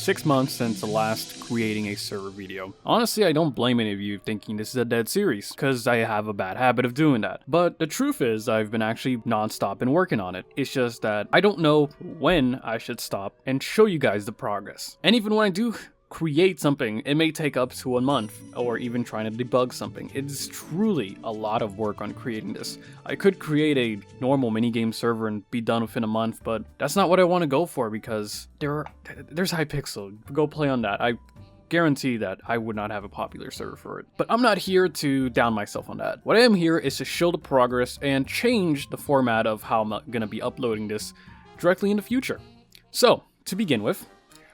6 months since the last creating a server video. Honestly, I don't blame any of you thinking this is a dead series, because I have a bad habit of doing that. But the truth is, I've been actually non-stop and working on it. It's just that I don't know when I should stop and show you guys the progress. And even when I do create something, it may take up to a month, or even trying to debug something. It's truly a lot of work on creating this. I could create a normal minigame server and be done within a month, but that's not what I want to go for, because there's Hypixel. Go play on that. I guarantee that I would not have a popular server for it. But I'm not here to down myself on that. What I am here is to show the progress and change the format of how I'm going to be uploading this directly in the future. So, to begin with,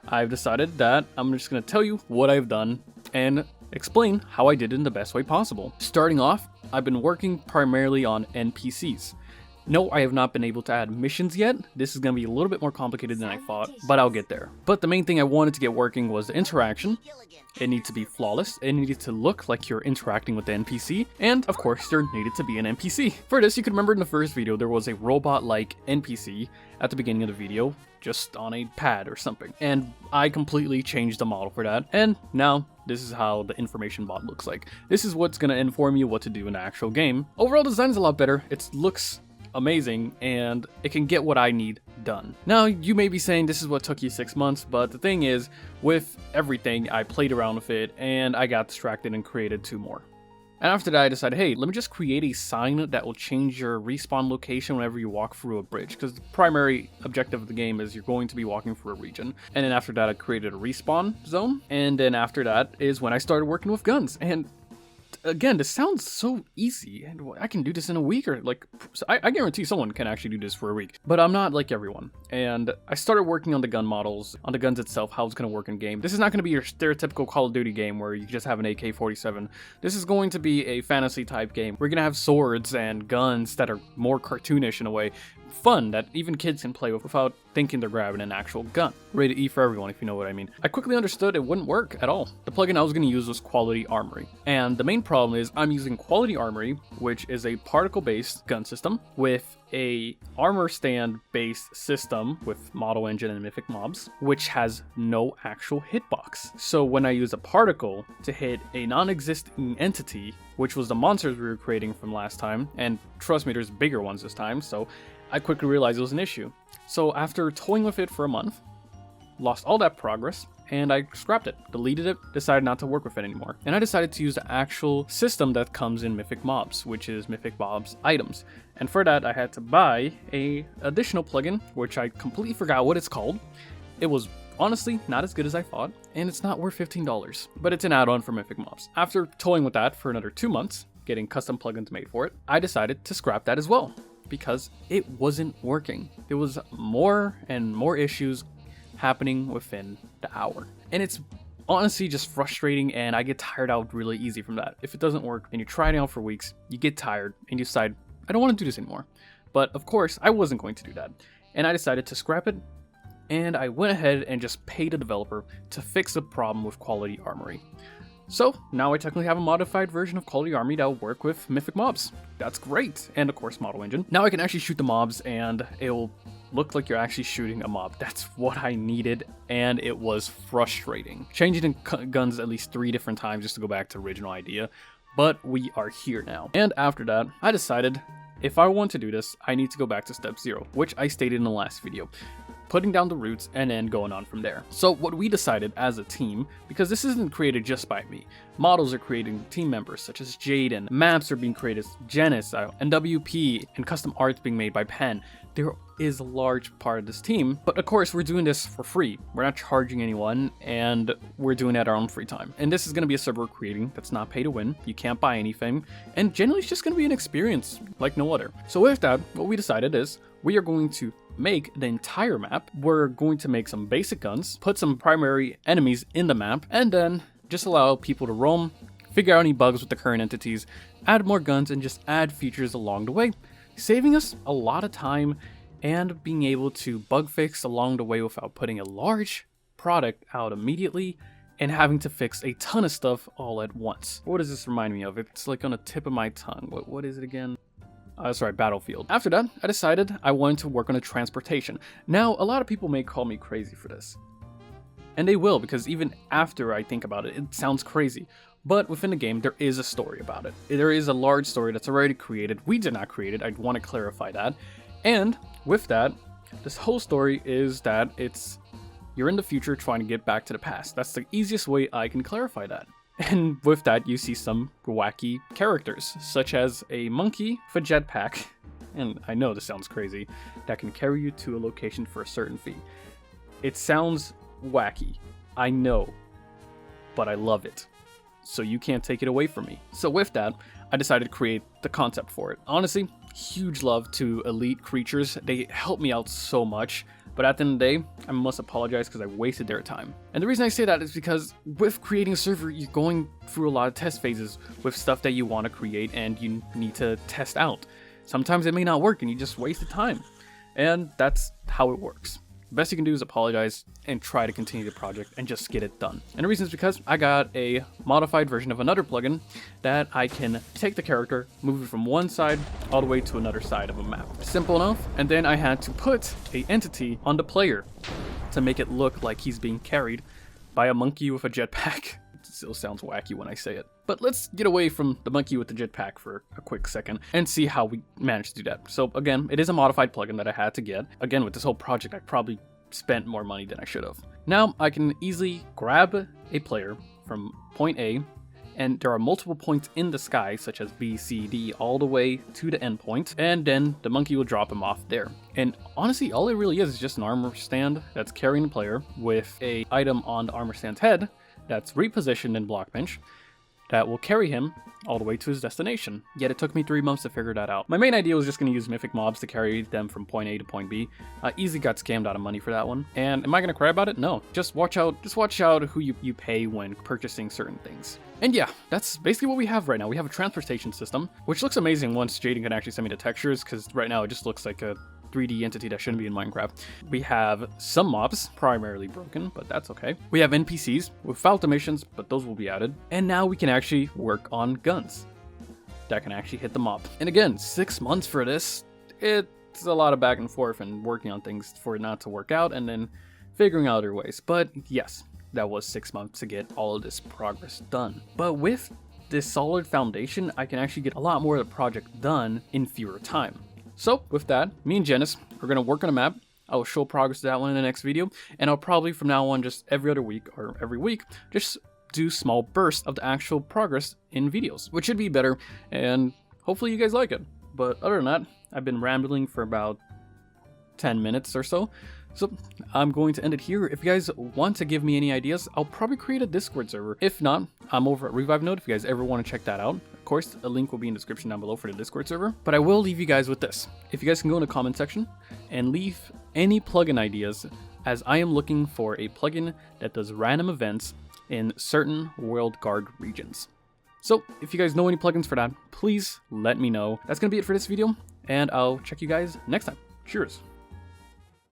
I've decided that I'm just going to tell you what I've done and explain how I did it in the best way possible. Starting off, I've been working primarily on NPCs. No, I have not been able to add missions yet. This is going to be a little bit more complicated than I thought, but I'll get there. But the main thing I wanted to get working was the interaction. It needs to be flawless, it needed to look like you're interacting with the NPC, and of course there needed to be an NPC. For this, you can remember in the first video there was a robot-like NPC at the beginning of the video, just on a pad or something. And I completely changed the model for that, and now this is how the information bot looks like. This is what's going to inform you what to do in the actual game. Overall design is a lot better, it looks amazing, and it can get what I need done. Now, you may be saying this is what took you 6 months, but the thing is, with everything, I played around with it, and I got distracted and created 2 more. And after that, I decided, hey, let me just create a sign that will change your respawn location whenever you walk through a bridge, because the primary objective of the game is you're going to be walking through a region. And then after that, I created a respawn zone, and then after that is when I started working with guns. And again, this sounds so easy, and I can do this in a week, or like, I guarantee someone can actually do this for a week, but I'm not like everyone. And I started working on the gun models, on the guns itself, how it's going to work in game. This is not going to be your stereotypical Call of Duty game where you just have an AK-47. This is going to be a fantasy type game. We're going to have swords and guns that are more cartoonish in a way, fun that even kids can play with without thinking they're grabbing an actual gun. Rated E for everyone, if you know what I mean. I quickly understood it wouldn't work at all. The plugin I was going to use was Quality Armory, and the main problem is I'm using Quality Armory, which is a particle-based gun system with a armor stand-based system with model engine and mythic mobs, which has no actual hitbox. So when I use a particle to hit a non-existing entity, which was the monsters we were creating from last time, and trust me, there's bigger ones this time, so I quickly realized it was an issue. So after toying with it for a month, lost all that progress, and I scrapped it, deleted it, decided not to work with it anymore. And I decided to use the actual system that comes in Mythic Mobs, which is Mythic Mobs items. And for that, I had to buy a additional plugin, which I completely forgot what it's called. It was honestly not as good as I thought, and it's not worth $15, but it's an add-on for Mythic Mobs. After toying with that for another 2 months, getting custom plugins made for it, I decided to scrap that as well, because it wasn't working. There was more and more issues happening within the hour. And it's honestly just frustrating, and I get tired out really easy from that. If it doesn't work and you try it out for weeks, you get tired and you decide, I don't want to do this anymore. But of course, I wasn't going to do that. And I decided to scrap it, and I went ahead and just paid a developer to fix the problem with Quality Armory. So now I technically have a modified version of Quality Armory that will work with Mythic Mobs. That's great. And of course, model engine. Now I can actually shoot the mobs, and it'll look like you're actually shooting a mob. That's what I needed, and it was frustrating. Changing guns at least 3 different times just to go back to the original idea, but we are here now. And after that, I decided if I want to do this, I need to go back to step 0, which I stated in the last video. Putting down the roots and then going on from there. So what we decided as a team, because this isn't created just by me, models are creating team members such as Jaden, maps are being created, Janice, NWP, and custom arts being made by Pen. There is a large part of this team, but of course we're doing this for free. We're not charging anyone, and we're doing it at our own free time. And this is going to be a server we're creating that's not pay to win. You can't buy anything, and generally it's just going to be an experience like no other. So with that, what we decided is we are going to make the entire map. We're going to make some basic guns, put some primary enemies in the map, and then just allow people to roam, figure out any bugs with the current entities, add more guns, and just add features along the way, saving us a lot of time and being able to bug fix along the way without putting a large product out immediately and having to fix a ton of stuff all at once. What does this remind me of? It's like on the tip of my tongue. What is it again? Sorry, Battlefield. After that, I decided I wanted to work on the transportation. Now, a lot of people may call me crazy for this, And they will, because even after I think about it, it sounds crazy. But within the game, there is a story about it. There is a large story that's already created. We did not create it. I want to clarify that. And with that, this whole story is that you're in the future trying to get back to the past. That's the easiest way I can clarify that. And with that, you see some wacky characters, such as a monkey with a jetpack, and I know this sounds crazy, that can carry you to a location for a certain fee. It sounds wacky, I know, but I love it. So you can't take it away from me. So with that, I decided to create the concept for it. Honestly, huge love to elite creatures. They help me out so much. But at the end of the day, I must apologize because I wasted their time. And the reason I say that is because with creating a server, you're going through a lot of test phases with stuff that you want to create and you need to test out. Sometimes it may not work and you just waste the time. And that's how it works. The best you can do is apologize and try to continue the project and just get it done. And the reason is because I got a modified version of another plugin that I can take the character, move it from one side all the way to another side of a map. Simple enough. And then I had to put an entity on the player to make it look like he's being carried by a monkey with a jetpack. It still sounds wacky when I say it. But let's get away from the monkey with the jetpack for a quick second and see how we managed to do that. So again, it is a modified plugin that I had to get. Again, with this whole project, I probably spent more money than I should have. Now I can easily grab a player from point A, and there are multiple points in the sky, such as B, C, D, all the way to the end point, and then the monkey will drop him off there. And honestly, all it really is just an armor stand that's carrying the player with a item on the armor stand's head that's repositioned in Blockbench that will carry him all the way to his destination. Yet it took me 3 months to figure that out. My main idea was just going to use mythic mobs to carry them from point A to point B. Easy got scammed out of money for that one. And am I going to cry about it? No. Just watch out who you pay when purchasing certain things. And yeah, that's basically what we have right now. We have a transportation system, which looks amazing once Jaden can actually send me the textures, because right now it just looks like a 3D entity that shouldn't be in Minecraft. We have some mobs, primarily broken, but that's okay. We have NPCs without the missions, but those will be added. And now we can actually work on guns that can actually hit the mob. And again, 6 months for this. It's a lot of back and forth and working on things for it not to work out and then figuring out other ways. But yes, that was 6 months to get all of this progress done. But with this solid foundation, I can actually get a lot more of the project done in fewer time. So with that, me and Janice are going to work on a map. I will show progress to that one in the next video, and I'll probably from now on just every other week or every week just do small bursts of the actual progress in videos, which should be better, and hopefully you guys like it. But other than that, I've been rambling for about 10 minutes or so. So I'm going to end it here. If you guys want to give me any ideas, I'll probably create a Discord server. If not, I'm over at Revivenode if you guys ever want to check that out. Of course, a link will be in the description down below for the Discord server. But I will leave you guys with this. If you guys can go in the comment section and leave any plugin ideas, as I am looking for a plugin that does random events in certain World Guard regions. So if you guys know any plugins for that, please let me know. That's going to be it for this video, and I'll check you guys next time. Cheers.